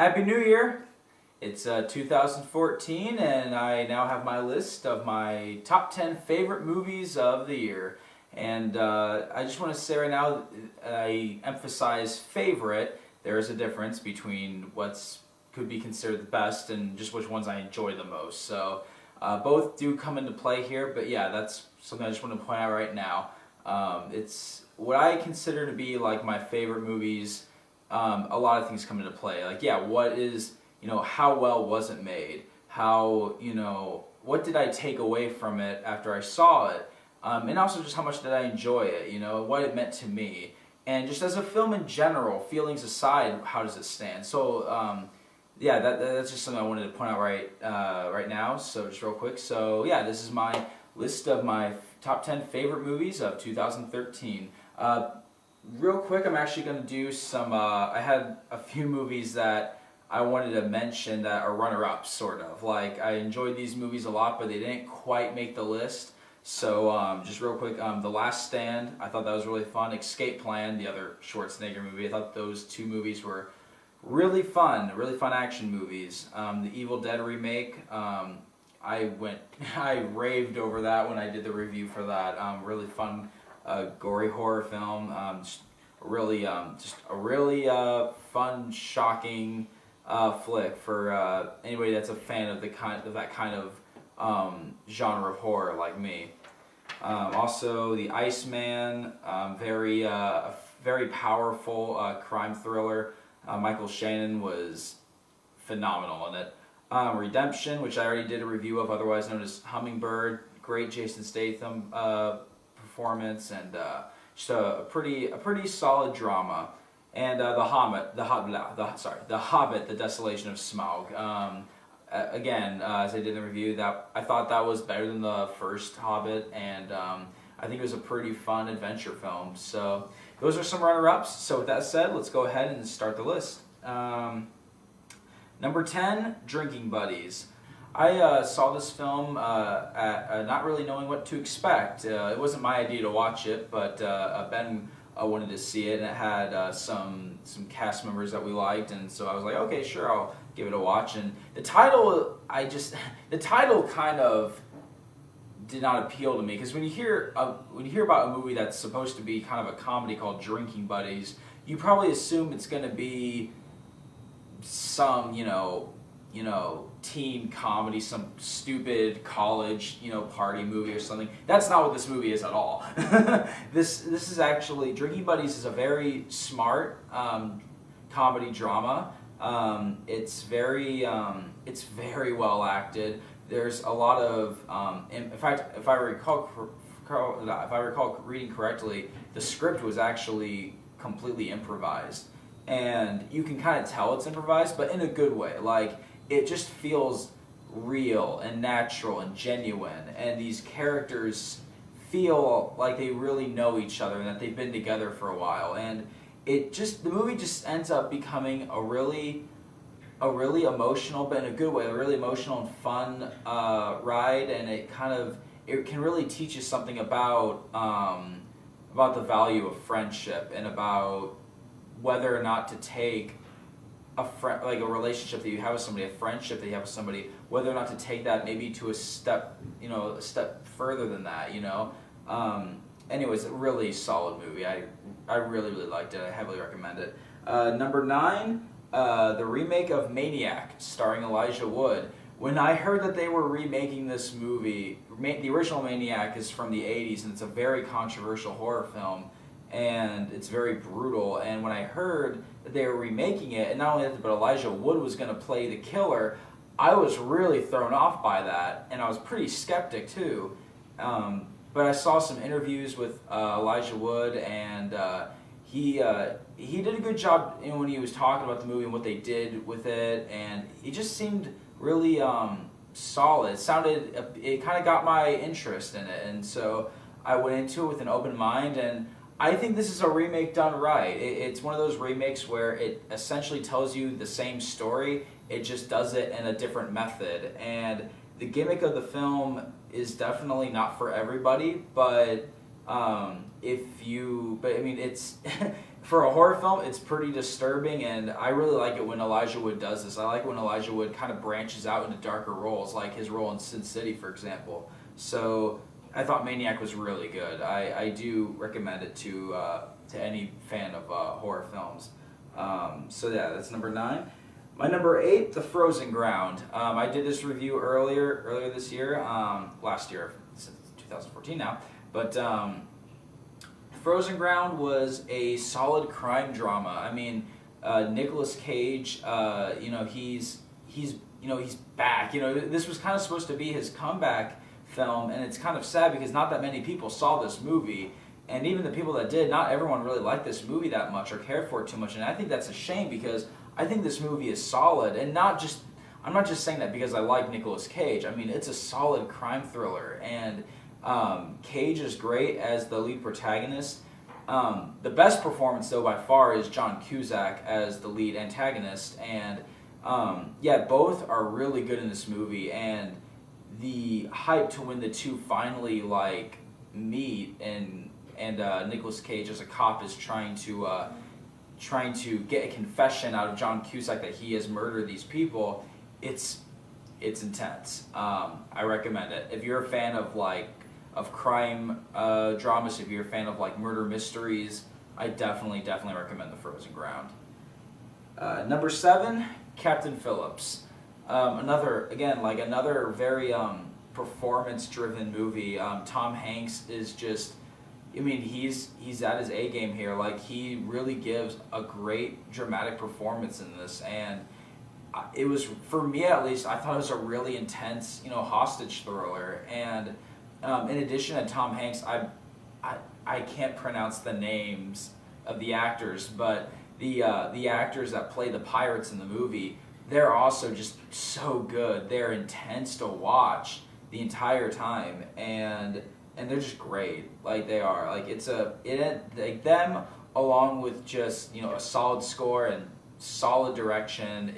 Happy New Year! It's 2014, and I now have my list of my top 10 favorite movies of the year. And I just want to say right now, I emphasize favorite. There is a difference between what's could be considered the best and just which ones I enjoy the most. So both do come into play here, but yeah, that's something I just want to point out right now. It's what I consider to be like my favorite movies. A lot of things come into play. Like, yeah, what is, how well was it made? How, what did I take away from it after I saw it? And also just how much did I enjoy it, what it meant to me. And just as a film in general, feelings aside, how does it stand? So, yeah, that's just something I wanted to point out right now. So just real quick. So, yeah, this is my list of my top 10 favorite movies of 2013. Real quick, I'm actually going to do some, I had a few movies that I wanted to mention that are runner-ups, sort of. Like, I enjoyed these movies a lot, but they didn't quite make the list. So, just real quick, The Last Stand, I thought that was really fun. Escape Plan, the other Schwarzenegger movie, I thought those two movies were really fun action movies. The Evil Dead remake, I raved over that when I did the review for that. Really fun. Gory horror film, just a really fun, shocking flick for anybody that's a fan of that kind of genre of horror like me. Also, The Iceman, very powerful crime thriller. Michael Shannon was phenomenal in it. Redemption, which I already did a review of, otherwise known as Hummingbird. Great Jason Statham performance, and just a pretty solid drama. And The Hobbit, The Desolation of Smaug. Again, as I did in the review, that I thought that was better than the first Hobbit, and I think it was a pretty fun adventure film. So those are some runner-ups. So with that said, let's go ahead and start the list. Number 10, Drinking Buddies. I saw this film not really knowing what to expect. It wasn't my idea to watch it, but Ben wanted to see it, and it had some cast members that we liked, and so I was like, okay, sure, I'll give it a watch. And the title, the title kind of did not appeal to me, because when you hear about a movie that's supposed to be kind of a comedy called Drinking Buddies, you probably assume it's going to be some teen comedy, some stupid college, party movie or something. That's not what this movie is at all. This is actually, Drinking Buddies is a very smart comedy drama. It's very well acted. There's a lot of, in fact, if I recall reading correctly, the script was actually completely improvised, and you can kind of tell it's improvised, but in a good way. Like, it just feels real and natural and genuine, and these characters feel like they really know each other and that they've been together for a while, and the movie just ends up becoming a really emotional, but in a good way, a really emotional and fun ride, and it can really teach you something about the value of friendship, and about whether or not to take like a relationship that you have with somebody, a friendship that you have with somebody, whether or not to take that maybe to a step further than that, Anyways, a really solid movie. I really liked it. I heavily recommend it. Number 9, the remake of Maniac, starring Elijah Wood. When I heard that they were remaking this movie, the original Maniac is from the 80s, and it's a very controversial horror film, and it's very brutal. And when I heard that they were remaking it, and not only that, but Elijah Wood was going to play the killer, I was really thrown off by that, and I was pretty skeptic too. But I saw some interviews with Elijah Wood, and he did a good job when he was talking about the movie and what they did with it, and it just seemed really solid. It kind of got my interest in it, and so I went into it with an open mind, and I think this is a remake done right. It's one of those remakes where it essentially tells you the same story, it just does it in a different method. And the gimmick of the film is definitely not for everybody, but it's for a horror film, it's pretty disturbing, and I really like it when Elijah Wood does this. I like when Elijah Wood kind of branches out into darker roles, like his role in Sin City, for example. So I thought Maniac was really good. I do recommend it to any fan of horror films. So yeah, that's number 9. My number 8, The Frozen Ground. I did this review earlier this year, last year, since 2014 now, but Frozen Ground was a solid crime drama. I mean, Nicolas Cage, he's back. This was kind of supposed to be his comeback film, and it's kind of sad because not that many people saw this movie, and even the people that did, not everyone really liked this movie that much or cared for it too much, and I think that's a shame because I think this movie is solid, and I'm not just saying that because I like Nicolas Cage. I mean, it's a solid crime thriller, and Cage is great as the lead protagonist. The best performance, though, by far, is John Cusack as the lead antagonist, and both are really good in this movie, and the hype to when the two finally meet and Nicolas Cage as a cop is trying to get a confession out of John Cusack that he has murdered these people. It's intense. I recommend it if you're a fan of crime dramas. If you're a fan of very mysteries, I definitely recommend The Frozen Ground. Number 7, Captain Phillips. Another very performance-driven movie. Tom Hanks is just, he's at his A game here. He really gives a great dramatic performance in this, and it was, for me at least, I thought it was a really intense, hostage thriller. And in addition to Tom Hanks, I can't pronounce the names of the actors, but the actors that play the pirates in the movie, they're also just so good. They're intense to watch the entire time, and they're just great. They are. Them along with just a solid score and solid direction.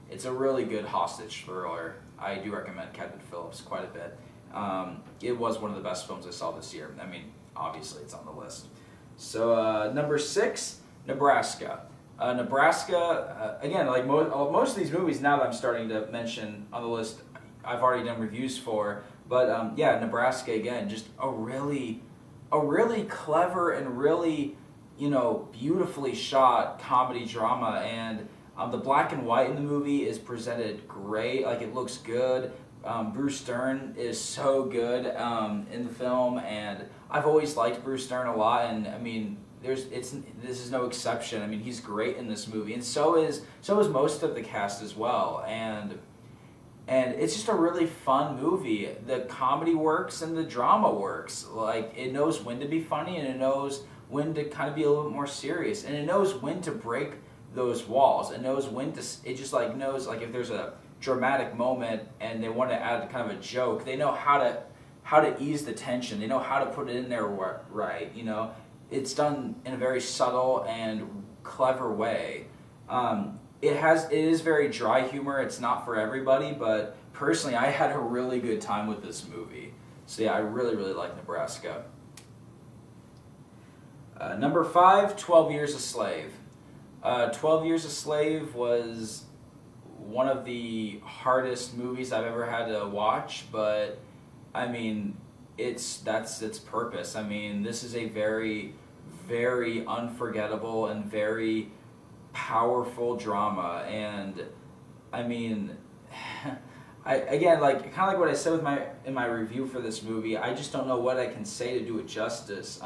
It's a really good hostage thriller. I do recommend Captain Phillips quite a bit. It was one of the best films I saw this year. Obviously it's on the list. So number 6, Nebraska. Nebraska, again, most of these movies now that I'm starting to mention on the list, I've already done reviews for. But Nebraska, again, just a really clever and really, beautifully shot comedy drama. And the black and white in the movie is presented great. It looks good. Bruce Dern is so good in the film, and I've always liked Bruce Dern a lot. And this is no exception. He's great in this movie, and so is most of the cast as well. And it's just a really fun movie. The comedy works and the drama works. It knows when to be funny, and it knows when to kind of be a little bit more serious, and it knows when to break those walls. It knows when to. It just knows if there's a dramatic moment and they want to add kind of a joke, they know how to ease the tension. They know how to put it in there right. It's done in a very subtle and clever way. It is very dry humor. It's not for everybody, but personally, I had a really good time with this movie. So yeah, I really like Nebraska. Number 5, 12 Years a Slave. 12 Years a Slave was one of the hardest movies I've ever had to watch, but that's its purpose. This is a very, very unforgettable and very powerful drama, and again, kind of what I said in my review for this movie, I just don't know what I can say to do it justice.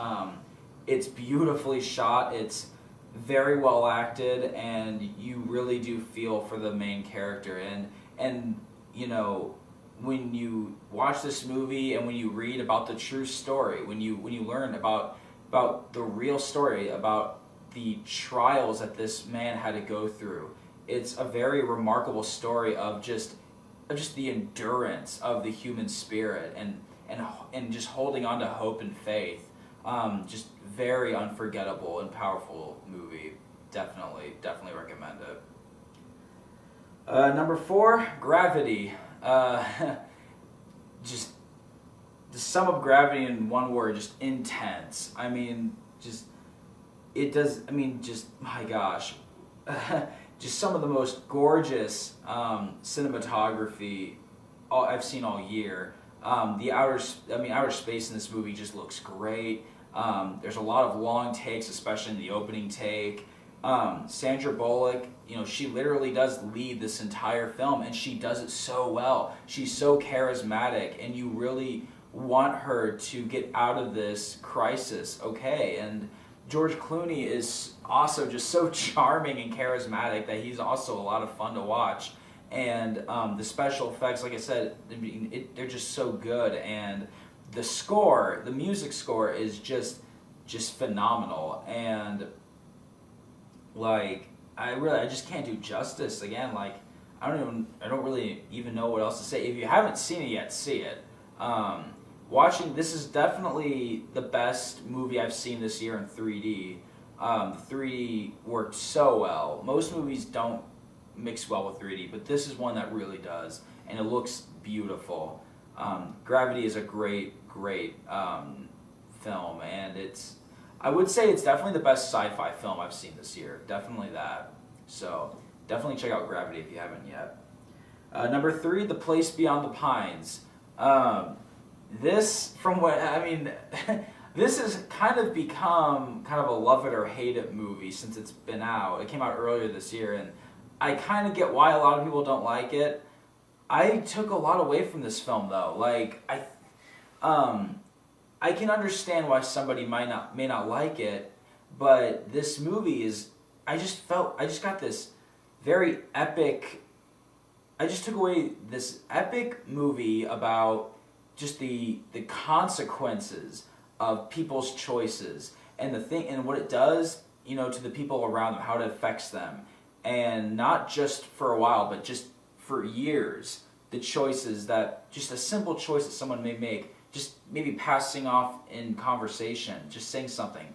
It's beautifully shot, it's very well acted, and you really do feel for the main character, and when you watch this movie and when you read about the true story, when you learn about the real story, about the trials that this man had to go through, it's a very remarkable story of just the endurance of the human spirit and just holding on to hope and faith. Just very unforgettable and powerful movie. Definitely recommend it. Number 4, Gravity. Just the sum of Gravity in one word, just intense. it does. I mean, just my gosh, just some of the most gorgeous cinematography I've seen all year. Outer space in this movie just looks great. There's a lot of long takes, especially in the opening take. Sandra Bullock, she literally does lead this entire film, and she does it so well. She's so charismatic, and you really want her to get out of this crisis, okay? And George Clooney is also just so charming and charismatic that he's also a lot of fun to watch. And the special effects, like I said, they're just so good. And the score, the music score, is just phenomenal. And like I just can't do justice. Again, like I don't really even know what else to say. If you haven't seen it yet, see it. This is definitely the best movie I've seen this year in 3D. The 3D worked so well. Most movies don't mix well with 3D, but this is one that really does, and it looks beautiful. Gravity is a great film, and I would say it's definitely the best sci-fi film I've seen this year. Definitely that. So definitely check out Gravity if you haven't yet. Number 3, The Place Beyond the Pines. This has kind of become kind of a love it or hate it movie since it's been out. It came out earlier this year, and I kind of get why a lot of people don't like it. I took a lot away from this film, though. Like I can understand why somebody may not like it, but this movie is. I just got this very epic. I just took away this epic movie about just the consequences of people's choices and what it does, to the people around them, how it affects them, and not just for a while, but just for years. The choices just a simple choice that someone may make, just maybe passing off in conversation, just saying something,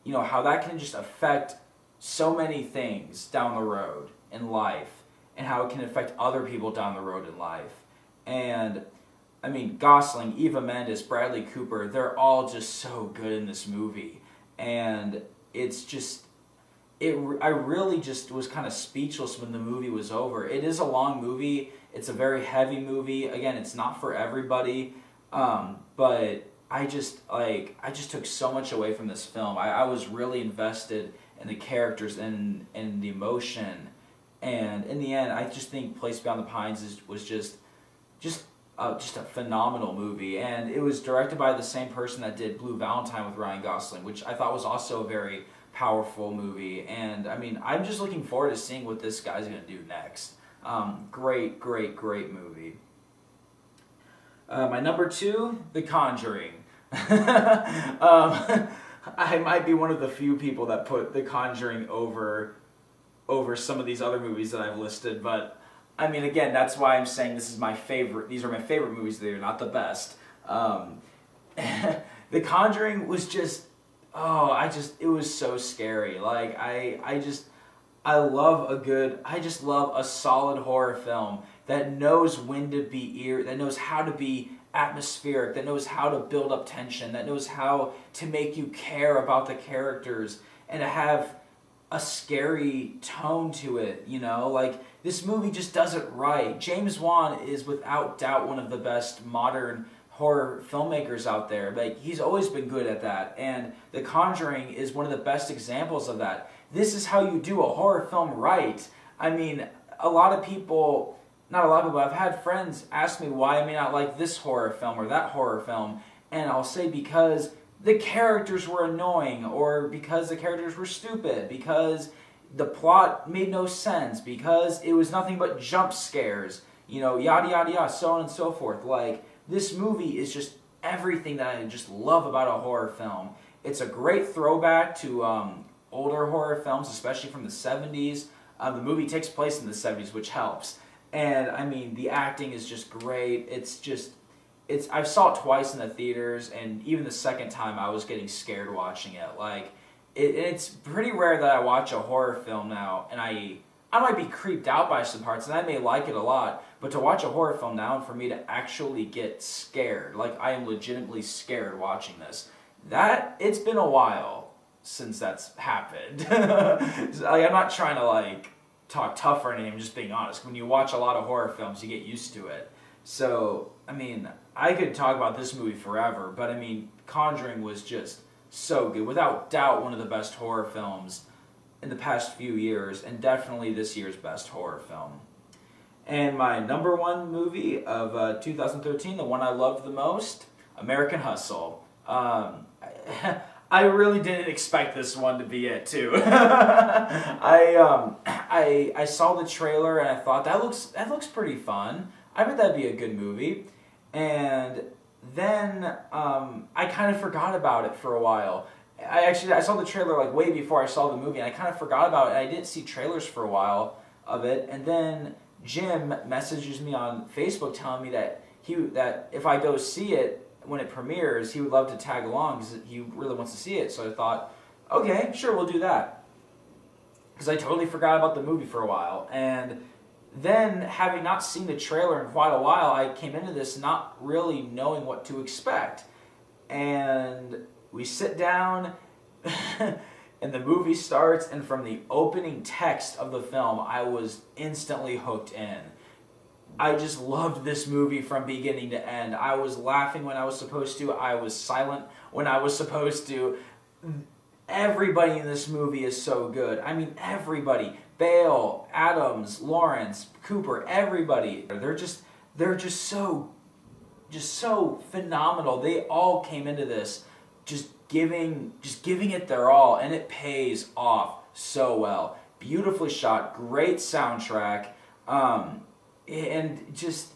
how that can just affect so many things down the road in life, and how it can affect other people down the road in life. And I mean, Gosling, Eva Mendes, Bradley Cooper, they're all just so good in this movie. And it's just, I really just was kind of speechless when the movie was over. It is a long movie. It's a very heavy movie. Again, it's not for everybody. But I just took so much away from this film. I was really invested in the characters and the emotion. And in the end, I just think Place Beyond the Pines was just a phenomenal movie. And it was directed by the same person that did Blue Valentine with Ryan Gosling, which I thought was also a very powerful movie. And I mean, I'm just looking forward to seeing what this guy's going to do next. Great movie. My number 2, The Conjuring. I might be one of the few people that put The Conjuring over some of these other movies that I've listed, but I mean, again, that's why I'm saying this is my favorite. These are my favorite movies. They're not the best. The Conjuring was just, it was so scary. Like, I love a solid horror film that knows when to be that knows how to be atmospheric, that knows how to build up tension, that knows how to make you care about the characters, and to have a scary tone to it, like this movie just does it right. James Wan is without doubt one of the best modern horror filmmakers out there. Like, he's always been good at that, and The Conjuring is one of the best examples of that. This is how you do a horror film right. I mean, not a lot of people, I've had friends ask me why I may not like this horror film or that horror film, and I'll say because the characters were annoying, or because the characters were stupid, because the plot made no sense, because it was nothing but jump scares, yada yada yada, so on and so forth. Like, this movie is just everything that I just love about a horror film. It's a great throwback to older horror films, especially from the 70s. The movie takes place in the 70s, which helps. And I mean, the acting is just great. I saw it twice in the theaters, and even the second time I was getting scared watching it. Like, it's pretty rare that I watch a horror film now, and I might be creeped out by some parts, and I may like it a lot, but to watch a horror film now, and for me to actually get scared, like I am legitimately scared watching this, it's been a while. since that's happened. Like, I'm not trying to like talk tough or anything. I'm just being honest. When you watch a lot of horror films, you get used to it. So I mean, I could talk about this movie forever, but I mean, Conjuring was just so good, without doubt, one of the best horror films in the past few years, and definitely this year's best horror film. And my number one movie of 2013, the one I loved the most, American Hustle. I really didn't expect this one to be it too. I saw the trailer and I thought that looks pretty fun. I bet that'd be a good movie. And then I kind of forgot about it for a while. I saw the trailer like way before I saw the movie, and I kind of forgot about it. I didn't see trailers for a while of it, and then Jim messages me on Facebook telling me that if I go see it when it premieres, he would love to tag along because he really wants to see it. So I thought, okay, sure, we'll do that. Because I totally forgot about the movie for a while. And then, having not seen the trailer in quite a while, I came into this not really knowing what to expect. And we sit down, and the movie starts, and from the opening text of the film, I was instantly hooked in. I just loved this movie from beginning to end. I was laughing when I was supposed to. I was silent when I was supposed to. Everybody in this movie is so good. I mean, everybody. Bale, Adams, Lawrence, Cooper, everybody. They're just so phenomenal. They all came into this just giving it their all, and it pays off so well. Beautifully shot, great soundtrack. And just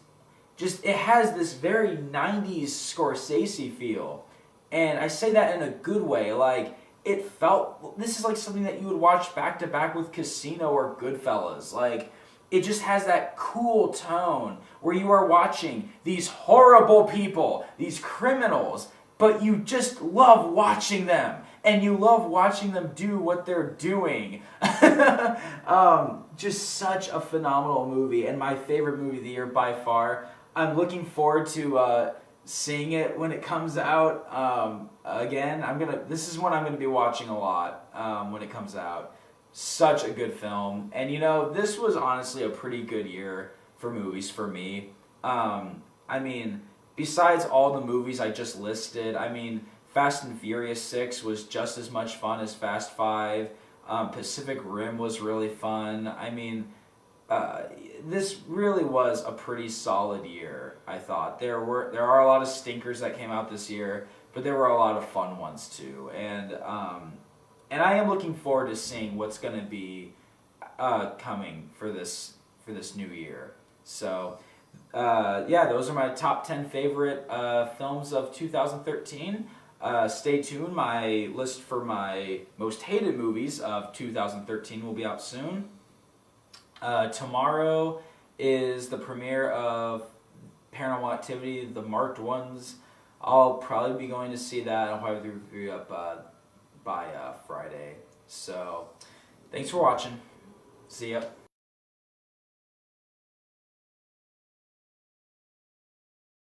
it has this very 90s Scorsese feel. And I say that in a good way. Like, it felt, this is like something that you would watch back to back with Casino or Goodfellas. Like, it just has that cool tone where you are watching these horrible people, these criminals, but you just love watching them. And you love watching them do what they're doing. Just such a phenomenal movie, and my favorite movie of the year by far. I'm looking forward to seeing it when it comes out. Again, this is one I'm gonna be watching a lot when it comes out. Such a good film, and you know, this was honestly a pretty good year for movies for me. I mean, besides all the movies I just listed, I mean, Fast and Furious 6 was just as much fun as Fast 5. Pacific Rim was really fun. I mean, this really was a pretty solid year, I thought. There are a lot of stinkers that came out this year, but there were a lot of fun ones too. And I am looking forward to seeing what's going to be coming for this new year. So, yeah, those are my top 10 favorite films of 2013. Stay tuned. My list for my most hated movies of 2013 will be out soon. Tomorrow is the premiere of Paranormal Activity, the marked ones. I'll probably be going to see that. I'll probably do a review up by Friday. So, thanks for watching. See ya.